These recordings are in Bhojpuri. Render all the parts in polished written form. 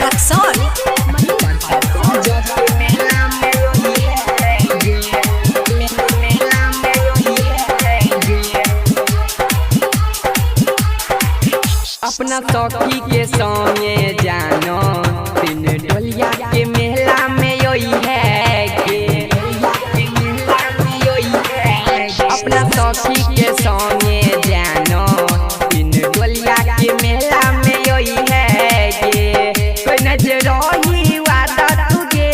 रक्सौल। अपना सखी के संगे जानो तीन डोलिया के मेला में योई है गे। अपना सखी के संगे जानो तीन डोलिया के मेला में योई है गे। कोई नजरोही वादा तुगे,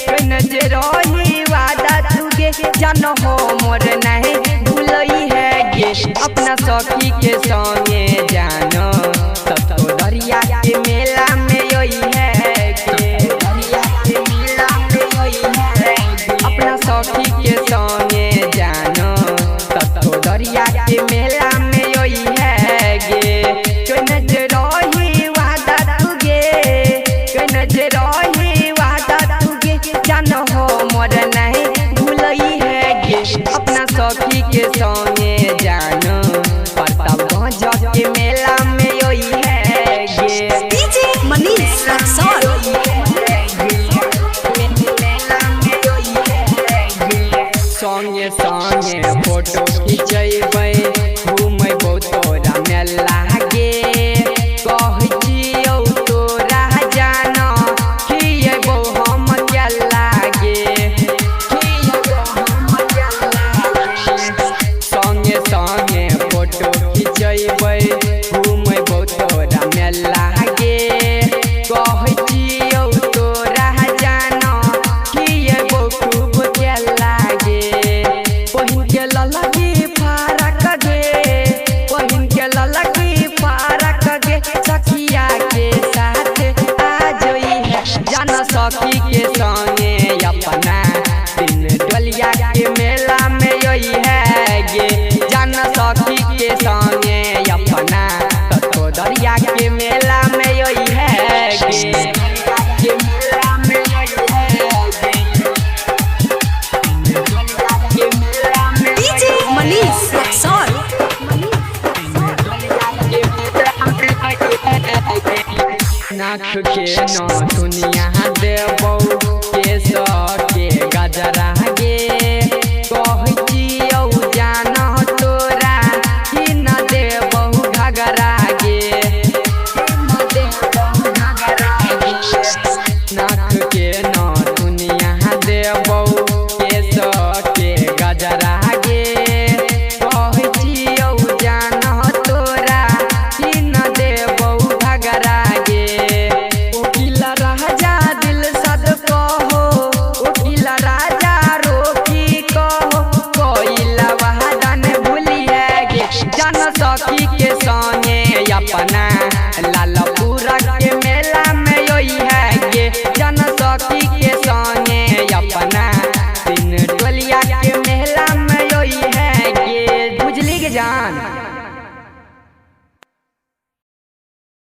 कोई नजरोही वादा तुगे, जानो हो मोर नहीं भूलई है गे। अपना सखी के संगे जानो तो दरिया के मेला में योई है गे। अपना सखी के संगे जानो तो दरिया के मेला में योई है गे। कोई नजरोही वादा तुगे, कोई नजरोही वादा तुगे, जानो हो मोर नहीं भूलई है गे। अपना सखी के संगे जानो प्रतापगंज के मेला में योई है गे। डीजे मनीष रक्सौल। संगे संगे फोटो खिंचेबै, घूमेबो तोरा मेला गे। कहजियौ तोरा जानो खिएबो हम केला गे। संगे संगे फोटो खिंचेबै, घूमेबो तोरा मेला गे। कहजियौ तोरा जानो खिएबो खूब केला गे। पहिन के ललकी फारक गे, पहिन के ललकी फारक गे, सखिया के साथ आ जोई है। जान सखी के संगे अपना तीन डोलिया के मेला में योई है गे। जान सखी के संगे अपना तो दरिया के मेला में योई है गे। डीजे मनीष रक्सौल। नाक के न दुनिया देबौ, केस के गजरा